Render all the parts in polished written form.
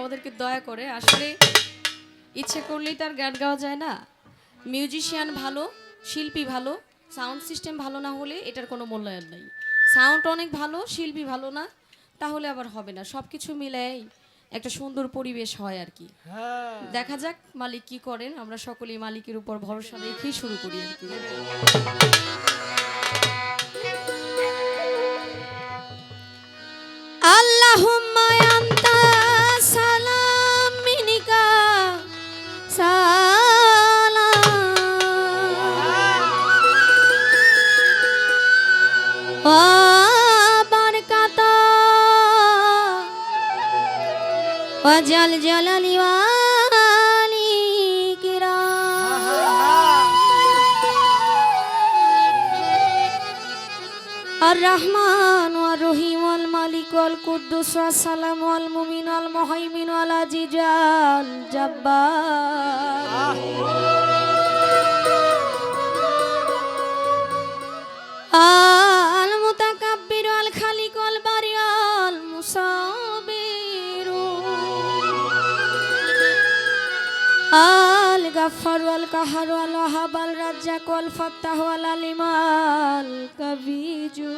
আমাদেরকে দয়া করে আসলে ইচ্ছে করলেই তার গান গাওয়া যায় না। মিউজিশিয়ান ভালো, শিল্পী ভালো, সাউন্ড সিস্টেম ভালো না হলে এটার কোনো মূল্যায়ন নেই। সাউন্ড অনেক ভালো, শিল্পী ভালো না, তাহলে আবার হবে না। সব কিছু মিলাই একটা সুন্দর পরিবেশ হয় আর কি। দেখা যাক মালিক কি করেন, আমরা সকলেই মালিকের উপর ভরসা রেখেই শুরু করি আর কি। আল্লাহুম্মা আনতা সালাম মিনিকা সালাম ওয়া বারাকাতা ওয়া জাল জালালি ওয়ালি কিরাম আর রহমান ওয়ার রহিম ওয়াল মালিক ওয়াল কুদ্দুস ওয়াস সালাম ওয়াল মুমিন ওয়াল মুহাইমিন ওয়াল আজিজ ওয়াল জাব্বার আল মুতাকাব্বির ওয়াল খালিক ওয়াল বারি ওয়াল মুসাব্বির আল গাফফার ওয়াল কাহার ওয়াল ওয়াহাব আল রাজ্জাক ওয়াল ফাত্তাহ ওয়াল আলিম আল কাবিজু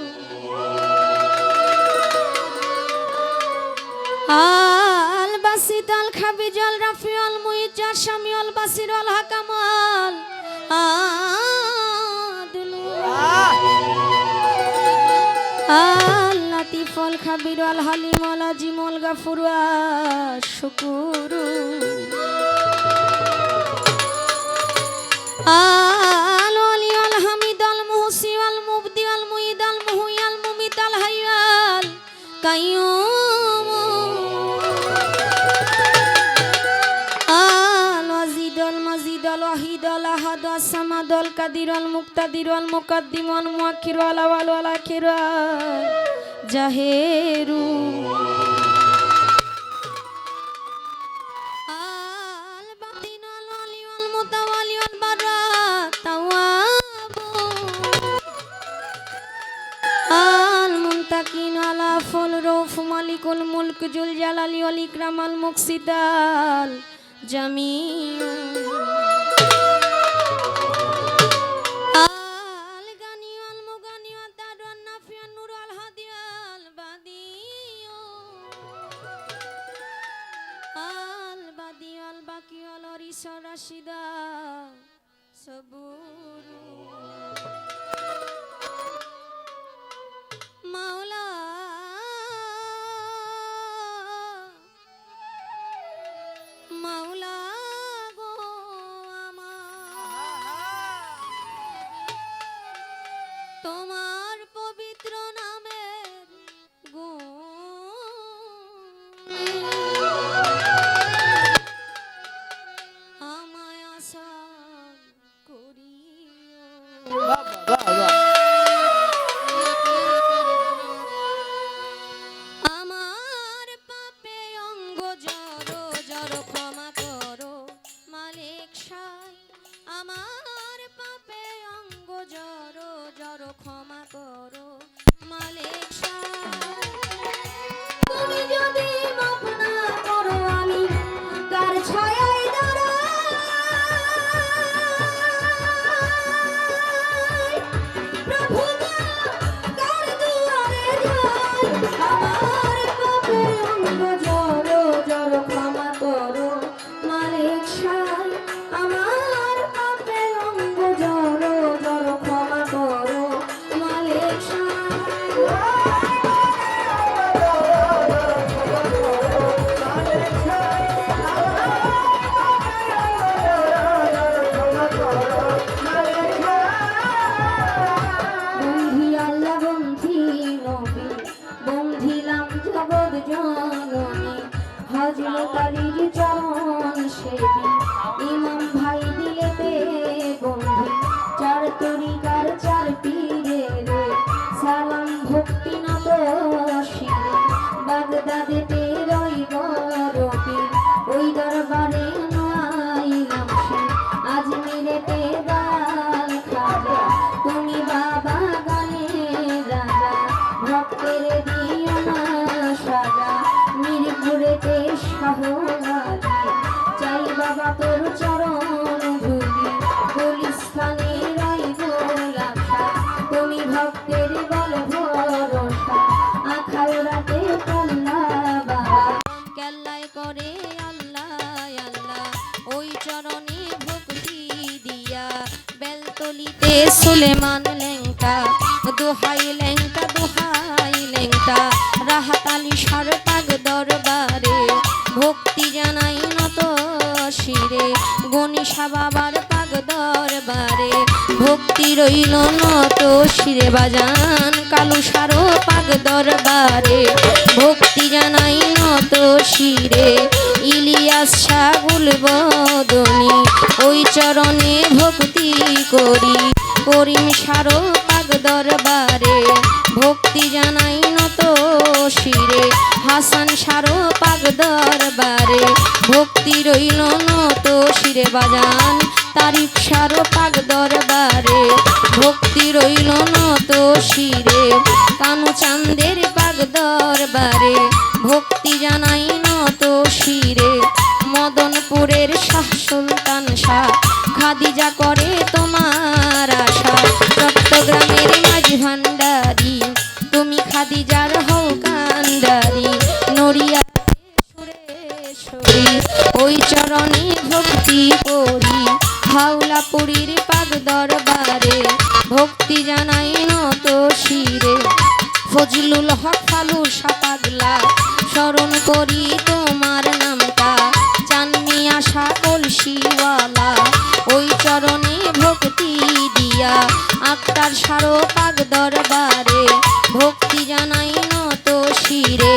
আল বাসিত আল খাবিজ আল রাফি আল মুইজ আল শামি আল বাসির আল হাকাম আল আদলু আল লাতিফ আল খাবির আল হালিম আল আজিম আল গাফুর আল শুকুরু আল ওয়ালি আল হামিদ আল মুহসি আল মুবদি আল মুঈদ আল মুহয়ি আল মুমিত আল হাইয়্য আল কাইয়্যুম আল ওয়াজিদ আল মাজিদ আল ওয়াহিদ আল আহাদ আস সামাদ আল কাদির আল মুক্তাদির আল মুকাদ্দিম আল মুআক্খির আল আওয়াল ওয়াল আখির আল জাহিরু আল বাতিন আল ওয়ালি আল মুতাওয়ালি আল বারা তাওয়াবু আল মুনতাকিন আল আফল রউফ মালিকুল মুলক জুল জালালি ওয়াল ইকরাম আল মুকসিদ আল জামিউ আল গানি আল মুগানি ওয়াদ দাদ ওয়ান নাফি আন নূর আল হাদি আল বাদিউ আল বাদি আল বাকি আল ওয়ারিস আল রাশিদা সবুরু মাওলা মাওলা গো আমার তোমার পবিত্র নামের গুণ আমায় আসান করিও আমার পাপে অঙ্গ জড়ো জড়ো ক্ষমা করো মালিক সাই আমার পাপে অঙ্গ জড়ো জড়ো ক্ষমা করো মালিক সাই তুমি যদি মাফ না করো আমি কার ছায়ায় দাঁড়াই প্রভু কার দুয়ারে যাই আমার পাপে অঙ্গ জড়ো জড়ো ক্ষমা করো মালিক সাই আমার পাপে অঙ্গ জড়ো জড়ো ক্ষমা করো মালিক সাই বন্ধি আল্লাহ বন্ধি নবী বন্ধিলাম জগৎ জননী হযরত আলীর চরণ সেবী ইমাম ভাই দিলেতে বন্ধি চার তরিকার চার পীরের সালাম ভক্তি নত শিরে বাগদাদেতে রইব রবি ওই দরবারে নাইলাম সে আজমিরেতে দাল খাজা তুমি বাবা গানে রাজা ভক্তের দিও না সাজা মিরপুরেতে শাহ করে আল্লাহ আল্লাহ, ওই চরণে ভক্তি দিয়া বেলতলিতে সুলেমান লেংটা, দোহাই লেংটা দোহাই লেংটা, রাহাত আলী সার পাক দরবারে ভক্তি জানাই নত শিরে, গণিসা বাবার পাক দরবারে ভক্তি রইল নত শিরে বাজান, কালু সারো পাক দরবারে ভক্তি জানাই নত শিরে, ইলিয়াস শাগুল বদনি ওই চরণে ভক্তি করি, করিম সারো পাক দরবারে ভক্তি জানাই নত শিরে, হাসান সারো পাক দরবারে ভক্তি রইল নত শিরে বাজান, তারিফ সারো পাক দরবারে ভক্তি রইল নত শিরে, কানু চাঁদের পাক দরবারে ভক্তি জানাই নত শিরে, মদনপুরের শাহ সুলতান শাহ খাদিজা করে তোমার আশা, চট্টগ্রামের মাঝি ভান্ডারি তুমি খাদিজার হও কান্ডারি, নড়িয়া সুরেশ্বরী ওই চরণে ভক্তি করি, হাওলাপুরীর পাক দরবারে ভক্তি জানাই নত শিরে, ফজলুল হক ফালু সাপাগলা স্মরণ করি তোমার নামটা, চাননি আশা কলসিওয়ালা ওই চরণে ভক্তি দিয়া, আক্তার সারো পাক দরবারে ভক্তি জানাই নত শিরে,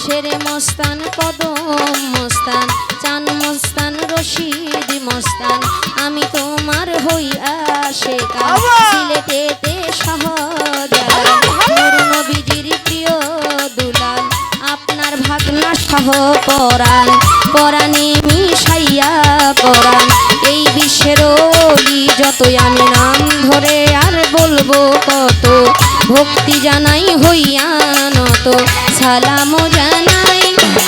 শেরে মস্তান কদম মস্তান চান মস্তান রশিদ মস্তান, আমি তোমার হই আশেকা সিলেটেতে শাহজালাল, নূর নবীজির প্রিয় দুলাল আপনার ভাগনা শাহ পরাণ, পরাণে মিশাইয়া পরাণ, এই বিশ্বের ওলি যতই আমি নাম ধরে আর বলবো কত, ভক্তি জানাই হইয়া নত সালাম জানাই,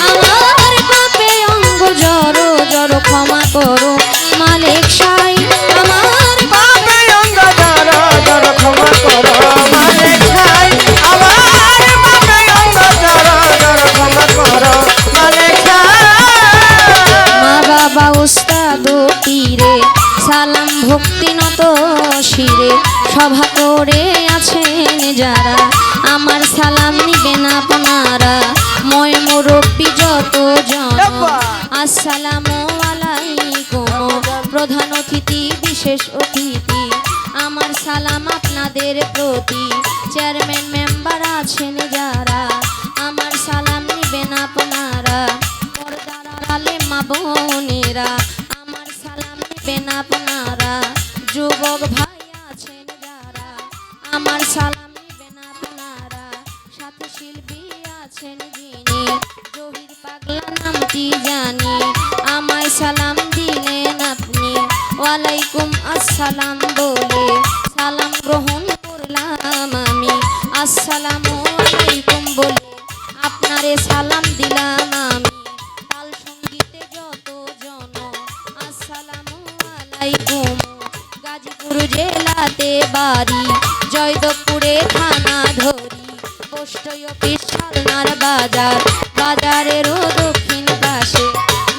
আমার পাপে অঙ্গ জড় জড় ক্ষমা করো মালিক সাই, আমার পাপে অঙ্গ জড় জড় ক্ষমা করো মালিক সাই, আমার পাপে অঙ্গ জড় জড় ক্ষমা করো মালিক সাই, মা বাবা উস্তাদ পীরে সালাম ভক্তি নত শিরে, সভা করে আছেন যারা আমার সালাম নিবেন আপনারা, মই মুরব্বি যত জন আসসালামু আলাইকুম, প্রধান অতিথি বিশেষ অতিথি আমার সালাম আপনাদের প্রতি, চেয়ারম্যান মেম্বার আছেন যারা আমার সালাম নিবেন আপনারা, পর্দার আড়ালে মা বোনেরা আমার সালাম নিবেন আপনারা, যুবক ভাই আছেন যারা আমার সালাম নিবেন আপনারা, সাথে শিল্পী আছেন যিনি জহির পাগলা নামটি জানি, আমায় সালাম দিলেন আপনি ওয়ালাইকুম আসসালাম বলে সালাম গ্রহণ করলাম আমি, আসসালামু আলাইকুম বলে আপনারে সালাম দিলাম আমি, তাল সঙ্গীতে যত জন আসসালামু আলাইকুম, গাজীপুর জেলাতে বাড়ি জয়দেবপুরে থানা ধরি, পোস্ট অফিস শালনার বাজার, বাজারেরও দক্ষিণ পাশে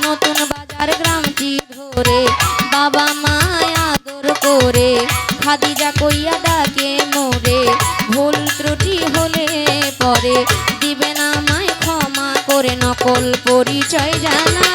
নতুন বাজার গ্রামটি ধরে, বাবা মায় আদর করে খাদিজা কইয়া ডাকে মোরে, ভুল ত্রুটি হলে পরে দিবেন আমায় ক্ষমা করে, নকল পরিচয় জানা